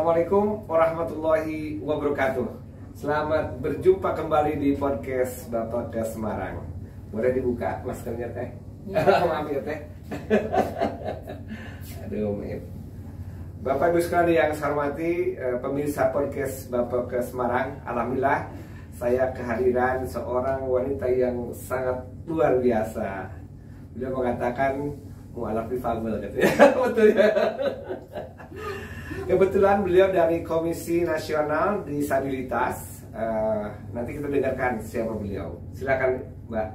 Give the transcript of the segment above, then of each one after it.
Assalamualaikum warahmatullahi wabarakatuh. Selamat berjumpa kembali di podcast Bapak ke Semarang. Boleh dibuka maskernya teh? Ya. Maaf ya teh. Aduh, maaf. Bapak Ibu sekalian yang saya hormati, pemirsa podcast Bapak ke Semarang, alhamdulillah saya kehadiran seorang wanita yang sangat luar biasa. Beliau mengatakan mu'alaf difabel katanya. Betul ya. Kebetulan beliau dari Komisi Nasional Disabilitas. Nanti kita dengarkan siapa beliau. Silakan Mbak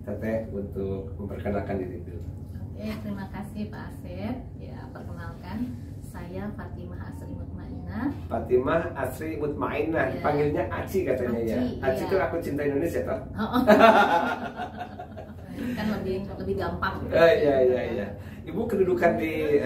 Teteh untuk memperkenalkan diri dulu. Oke, terima kasih Pak Asep. Ya, perkenalkan saya Fatimah Asri Mutmainah. Fatimah Asri Mutmainah, ya. Panggilnya Aci katanya Aci, ya. Aci itu aku cinta Indonesia toh. Kan lebih gampang. Iya. Ibu kedudukan di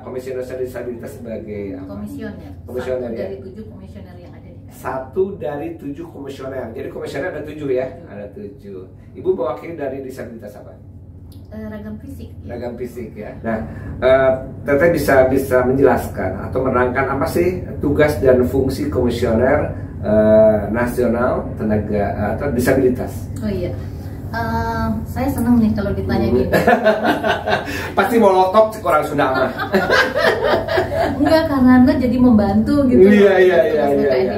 Komisi Nasional Disabilitas sebagai apa? Komisioner. Komisioner ya. Dari 7 komisioner yang ada di KND. 1 dari 7 komisioner. Jadi komisioner ada 7 ya? Ada 7. Ibu mewakili dari disabilitas apa? Ragam fisik. Ya. Ragam fisik ya. Nah, Teteh bisa menjelaskan atau menerangkan apa sih tugas dan fungsi komisioner nasional tenaga atau disabilitas? Oh iya. Saya senang nih kalau ditanya gitu. Pasti mau lotok orang Sunda mah. Enggak, karena Anda jadi membantu gitu. Iya.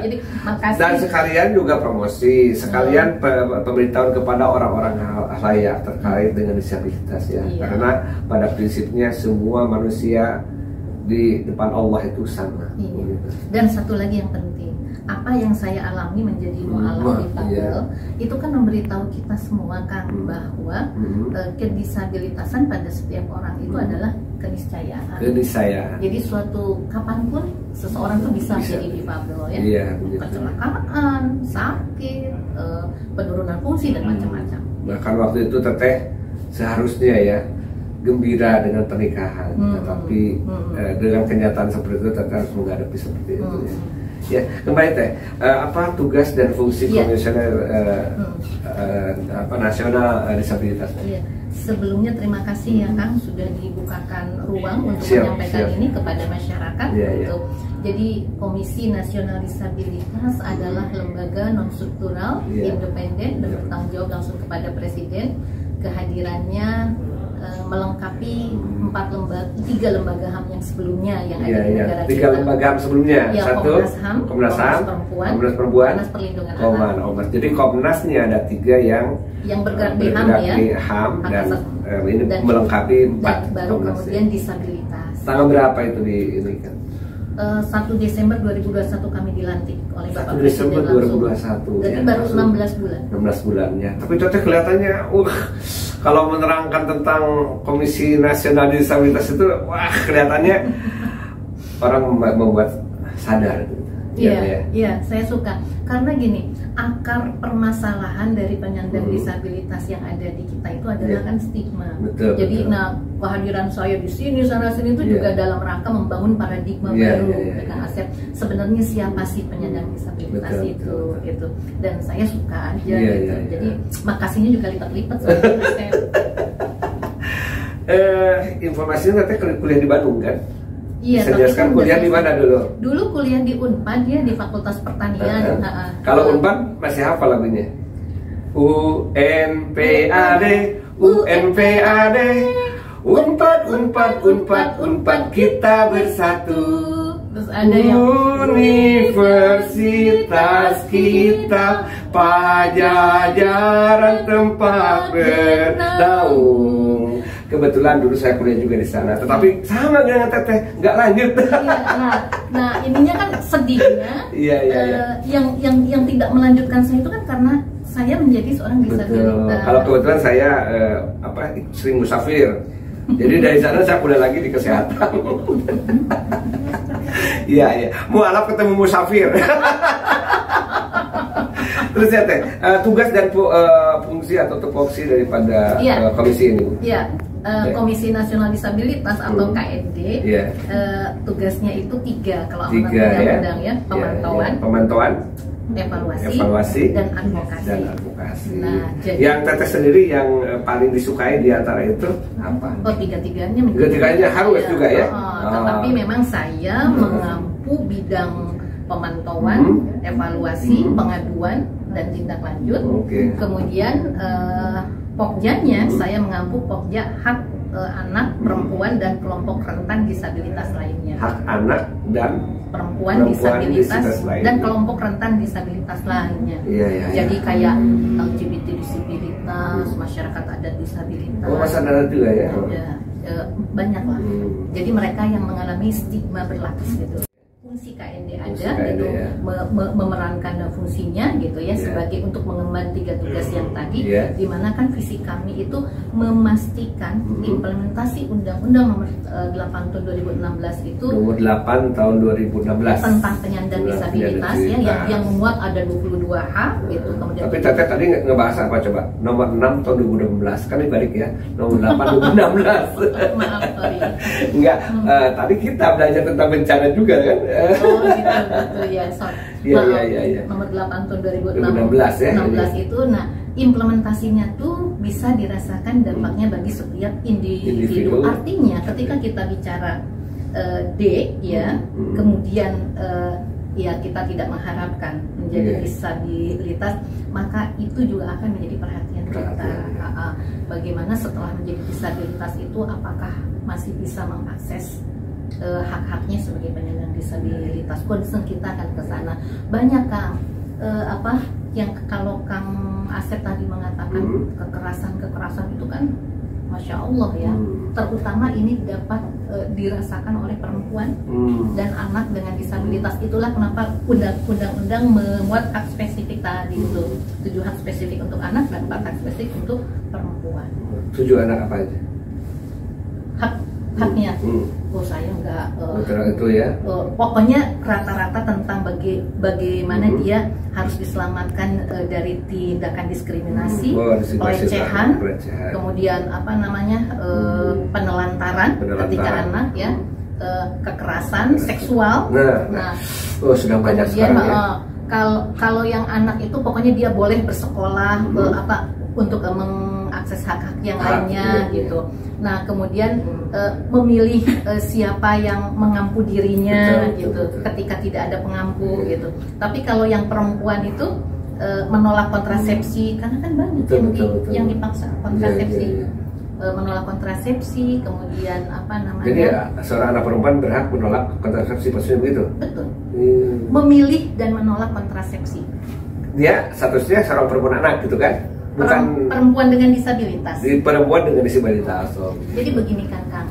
Jadi makasih. Dan sekalian juga promosi, sekalian pemberitahuan kepada orang-orang layak terkait dengan disabilitas ya. Iya. Karena pada prinsipnya semua manusia di depan Allah itu sama. Iya. Dan satu lagi yang penting, apa yang saya alami menjadi mu'alaf difabel, itu kan memberitahu kita semua Kang bahwa kedisabilitasan pada setiap orang itu adalah keniscayaan. Jadi suatu kapanpun seseorang tuh bisa menjadi difabel ya. Iya, kecelakaan, sakit, penurunan fungsi dan macam-macam. Bahkan waktu itu Teteh seharusnya ya gembira dengan pernikahan, tetapi dengan kenyataan seperti itu Teteh harus menghadapi seperti itu ya. Ya, kembali Teh, apa tugas dan fungsi komisioner nasional disabilitas? Iya. Sebelumnya terima kasih ya Kang sudah dibukakan ruang untuk menyampaikan ini kepada masyarakat. Jadi Komisi Nasional Disabilitas adalah lembaga non struktural, independen dan bertanggung jawab langsung kepada Presiden. Kehadirannya melengkapi 3 lembaga HAM yang sebelumnya yang ada di negara kita. 3 lembaga HAM sebelumnya. Ya, 1 Komnas HAM, Komnas Perempuan, Komnas Perlindungan Anak. Jadi Komnasnya ada 3 yang bergerak di HAM dan ini melengkapi 4 dan baru Komnas. Kemudian disabilitas. Tanggal berapa itu di ini kan? 1 Desember 2021 kami dilantik oleh Bapak 1 Desember Presiden 2021. Jadi baru 16 bulan. 16 bulan ya. Tapi Teteh kelihatannya kalau menerangkan tentang Komisi Nasional Disabilitas itu kelihatannya orang membuat sadar. Iya, saya suka. Karena gini, akar permasalahan dari penyandang disabilitas yang ada di kita itu adalah kan stigma. Betul. Kehadiran saya di sini sana sini itu juga dalam rangka membangun paradigma baru dengan Asep. Sebenarnya siapa sih penyandang disabilitas itu? Dan saya suka aja gitu. Jadi makasihnya juga lipat-lipat sebenarnya. Informasinya katanya kuliah di Bandung kan? Iya, bisa jelaskan kuliah di mana dulu? Dulu kuliah di Unpad ya, di Fakultas Pertanian. Kalau Unpad masih hafal lagunya? UNPAD, UNPAD, Unpad kita bersatu. Terus ada yang Universitas kita, Pajajaran tempat bernaung. Kebetulan dulu saya kuliah juga di sana, tetapi sama dengan Teteh, nggak lanjut. Nah ininya kan sedihnya, yang tidak melanjutkan saya itu kan karena saya menjadi seorang disabilitas. Kalau kebetulan saya sering musafir, jadi dari sana saya kuliah lagi di kesehatan. Iya. Mu'alaf ketemu musafir. Terus ya Teh, tugas dan fungsi atau tupoksi daripada komisi ini. Iya. Komisi Nasional Disabilitas atau KND, tugasnya itu 3 kalau amanat undang-undang ya, pemantauan, evaluasi dan advokasi. Nah, yang Teteh sendiri yang paling disukai di antara itu apa? Oh, tiga-tiganya harus juga ya. Tetapi memang saya mengampu bidang pemantauan, evaluasi, pengaduan dan tindak lanjut. Kemudian Pokjanya saya mengampu Pokja hak anak, perempuan dan kelompok rentan disabilitas lainnya. Hak anak dan perempuan disabilitas dan kelompok rentan disabilitas lainnya. Jadi kayak LGBT disabilitas, masyarakat adat disabilitas. Oh, masyarakat adat juga ya. Banyak lah. Jadi mereka yang mengalami stigma berlapis gitu. Fungsi KND ada gitu, memerankan fungsinya gitu ya, sebagai untuk mengemban 3 tugas yang tadi, dimana kan visi kami itu memastikan implementasi Undang-Undang Nomor 8 Tahun 2016 itu Nomor 8 Tahun 2016 tentang penyandang disabilitas ya, yang memuat ada 22H gitu. Kemudian tapi Teteh tadi ngebahas apa coba? Nomor 6 Tahun 2016 kan dibalik ya, nomor 8 2016. Maaf, sorry. Enggak, tadi kita belajar tentang bencana juga kan. Oh gitu ya, sorry. Nomor 8 tahun 2016 ya. 16 itu, nah implementasinya tuh bisa dirasakan dampaknya bagi setiap individu. Artinya ketika kita bicara D ya, kemudian ya kita tidak mengharapkan menjadi disabilitas, maka itu juga akan menjadi perhatian kita. Bagaimana setelah menjadi disabilitas itu, apakah masih bisa mengakses hak-haknya sebagai penyandang disabilitas? Concern kita akan ke sana. Banyak Kang, yang kalau Kang Asep tadi mengatakan kekerasan itu kan, Masya Allah ya, terutama ini dapat dirasakan oleh perempuan dan anak dengan disabilitas. Itulah kenapa undang-undang memuat hak spesifik tadi itu, 7 hak spesifik untuk anak dan 4 hak spesifik untuk perempuan. 7 anak apa aja? Haknya, saya enggak itu ya. Pokoknya rata-rata tentang bagaimana dia harus diselamatkan dari tindakan diskriminasi, pelecehan, kemudian penelantaran ketika anak ya, kekerasan seksual. Sedang banyak sekarang ya. Kalau yang anak itu pokoknya dia boleh bersekolah, untuk mengakses hak-hak yang lainnya gitu. Nah, kemudian memilih siapa yang mengampu dirinya gitu, ketika tidak ada pengampu gitu. Tapi kalau yang perempuan itu menolak kontrasepsi, karena kan banyak yang dipaksa kontrasepsi. Menolak kontrasepsi, kemudian Jadi seorang anak perempuan berhak menolak kontrasepsi, maksudnya begitu? Betul. Memilih dan menolak kontrasepsi. Dia statusnya seorang perempuan anak gitu kan? Bukan perempuan dengan disabilitas. Perempuan dengan disabilitas. Jadi begini kan Kang,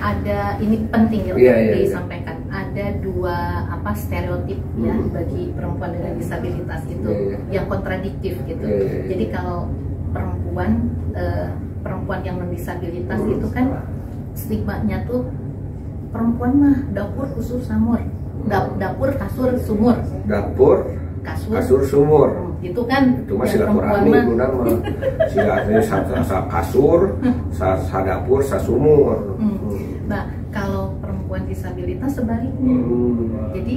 ada ini penting disampaikan. Ada 2 stereotip ya bagi perempuan dengan disabilitas itu yang kontradiktif gitu. Jadi kalau perempuan yang berdisabilitas itu kan stigmanya tuh, perempuan mah dapur kusur samur, dapur kasur sumur. Dapur kasur sumur. Itu kan itu masih silaturahmi guna mah silaturahmi sa kasur, sa dapur, sa sumur. Nah, kalau perempuan disabilitas sebaliknya. Jadi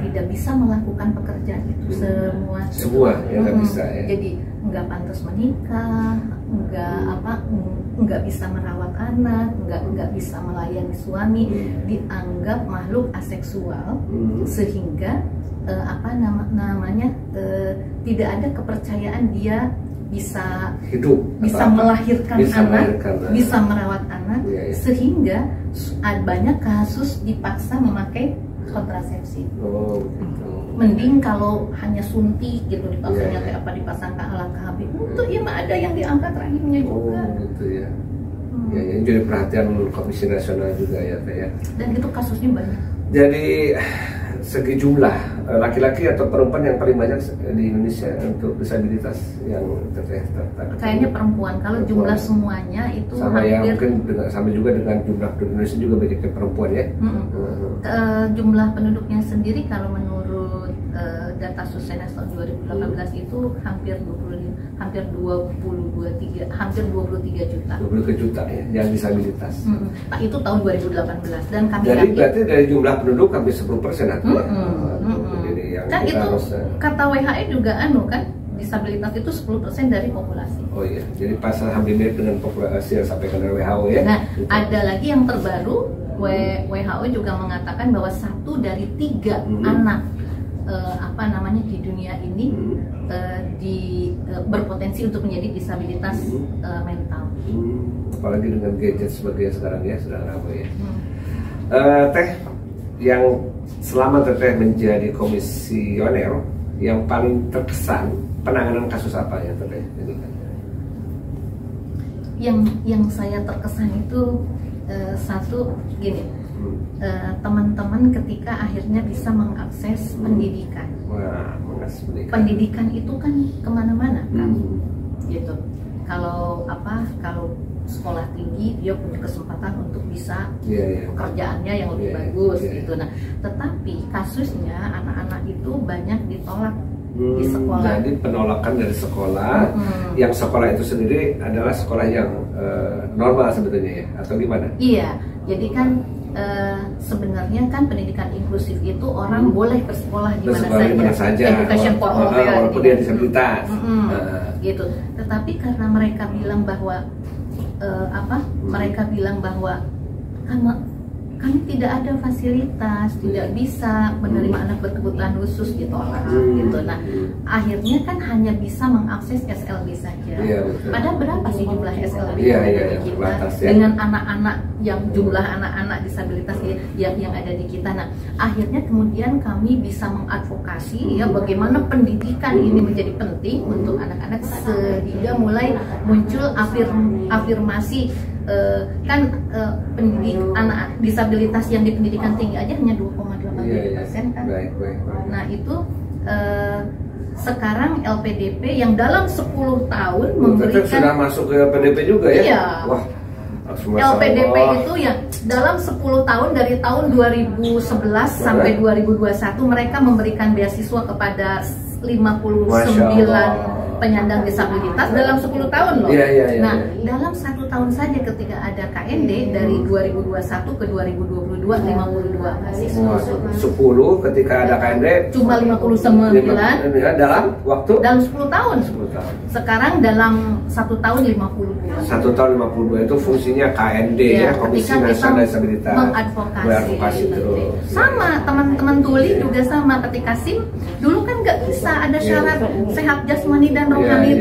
tidak bisa melakukan pekerjaan itu semua ya nggak bisa ya. Jadi nggak pantas menikah, nggak bisa merawat anak, nggak bisa melayani suami, dianggap makhluk aseksual, sehingga tidak ada kepercayaan dia bisa hidup, bisa melahirkan anak, bisa merawat anak, sehingga banyak kasus dipaksa memakai kontrasepsi. Mending kalau hanya suntik gitu, dipaksanya kayak dipasangkan alat KB, itu ya ada yang diangkat rahimnya juga. Gitu ya. Ya, ini jadi perhatian Komisi Nasional juga ya, Teh ya. Dan itu kasusnya banyak. Jadi segi jumlah laki-laki atau perempuan yang paling banyak di Indonesia untuk disabilitas yang kayaknya perempuan. Kalau jumlah semuanya itu sama ya, mungkin sama juga dengan jumlah penduduk Indonesia juga banyaknya perempuan ya. Jumlah penduduknya sendiri kalau menurut data Susenas tahun 2018 itu hampir 23 juta. 23 juta ya, yang disabilitas. Nah, itu tahun 2018 dan kami jadi yakin, berarti dari jumlah penduduk hampir 10% artinya. Jadi yang kan itu kata WHO juga kan disabilitas itu 10% dari populasi. Oh iya, jadi pas hampir mirip dengan populasi yang disampaikan oleh WHO ya. Nah, gitu. Ada lagi yang terbaru, WHO juga mengatakan bahwa 1 dari 3 anak di dunia ini berpotensi untuk menjadi disabilitas mental. Apalagi dengan gadget sebagai sekarang ya, sudah ramai ya. Teh, yang selama Teteh menjadi komisioner, yang paling terkesan penanganan kasus apa ya Teteh? Yang saya terkesan itu satu gini, teman-teman ketika akhirnya bisa mengakses pendidikan. Wah, pendidikan itu kan kemana-mana kan, gitu. Kalau sekolah tinggi dia punya kesempatan untuk bisa pekerjaannya yang lebih bagus gitu. Nah, tetapi kasusnya anak-anak itu banyak ditolak di sekolah. Jadi penolakan dari sekolah, yang sekolah itu sendiri adalah sekolah yang normal sebetulnya ya, atau gimana? Iya, jadi kan sebenarnya kan pendidikan inklusif itu orang boleh bersekolah di mana saja, education for all, walaupun dia disabilitas, gitu. Tetapi karena mereka bilang bahwa mereka bilang bahwa kami tidak ada fasilitas, tidak bisa menerima anak berkebutuhan khusus, ditolak gitu. Nah, akhirnya kan hanya bisa mengakses SLB saja. Padahal berapa sih jumlah SLB yang ada di kita dengan anak-anak yang jumlah anak-anak disabilitas yang ada di kita. Nah, akhirnya kemudian kami bisa mengadvokasi ya bagaimana pendidikan ini menjadi penting untuk anak-anak, sehingga mulai muncul afirmasi. Pendidik anak disabilitas yang di pendidikan tinggi aja hanya 2,8% kan. Nah itu sekarang LPDP yang dalam 10 tahun memberikan, sudah masuk ke LPDP juga ya? Iya. Wah, LPDP itu ya dalam 10 tahun dari tahun 2011 sampai 2021 mereka memberikan beasiswa kepada 59 penyandang disabilitas dalam 10 tahun loh. Nah, dalam 1 tahun saja ketika ada KND dari 2021 ke 2022 52 mahasiswa. 10 ketika ada KND cuma 59 dalam waktu? Dalam 10 tahun. Sekarang dalam 1 tahun 52. 1 tahun 52 itu fungsinya KND ya, Komisi Nasional Disabilitas. Mengadvokasi terus. Sama teman-teman tuli juga sama, ketika SIM dulu kan nggak bisa ada syarat sehat jasmani dan rohani,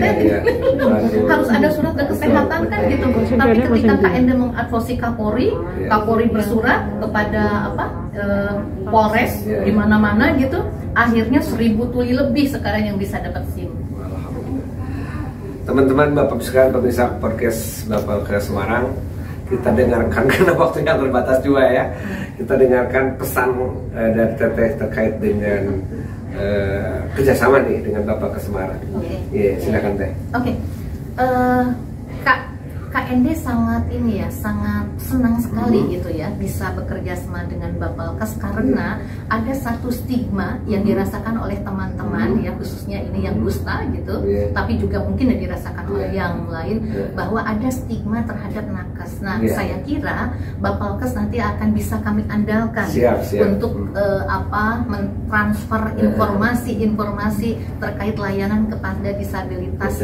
harus ada surat kesehatan kan gitu. Tapi ketika KND mengadvokasi Kapolri bersurat kepada Polres di mana-mana gitu, akhirnya 1000 tuli lebih sekarang yang bisa dapat SIM. Teman-teman, Bapak sekalian pemirsa podcast Bapak ke Semarang, kita dengarkan karena waktunya terbatas juga ya. Kita dengarkan pesan dari Teteh terkait dengan kerjasama nih dengan Bapak ke Semarang. Silakan Teh. KND sangat sangat senang sekali gitu ya bisa bekerja sama dengan Bapalkes, karena ada satu stigma yang dirasakan oleh teman-teman ya, khususnya ini yang dusta gitu, tapi juga mungkin yang dirasakan oleh yang lain, bahwa ada stigma terhadap nakes. Nah, saya kira Bapalkes nanti akan bisa kami andalkan untuk mentransfer informasi terkait layanan kepada disabilitas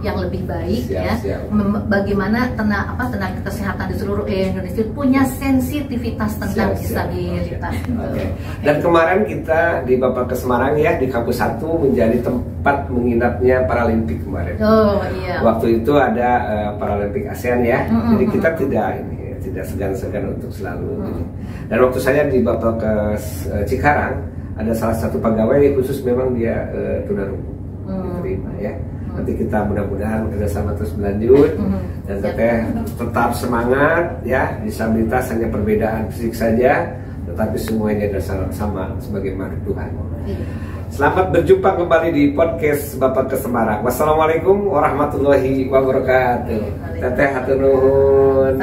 yang lebih baik ya. Bagaimana tenaga kesehatan di seluruh Indonesia punya sensitivitas tentang disabilitas. Dan kemarin kita di Bapak ke Semarang ya, di kampus 1 menjadi tempat menginapnya Paralimpik kemarin. Waktu itu ada Paralimpik ASEAN ya. Jadi kita tidak segan-segan untuk selalu. Dan waktu saya di Bapak ke Cikarang, ada salah satu pegawai khusus memang dia tunarungu diterima ya. Nanti kita mudah-mudahan kerjasama terus berlanjut dan Teteh tetap semangat ya. Disabilitas hanya perbedaan fisik saja, tetapi semuanya sama sebagai makhluk Tuhan. Selamat berjumpa kembali di podcast Bapak ke Semarang. Wassalamualaikum warahmatullahi wabarakatuh. Teteh hatur nuhun.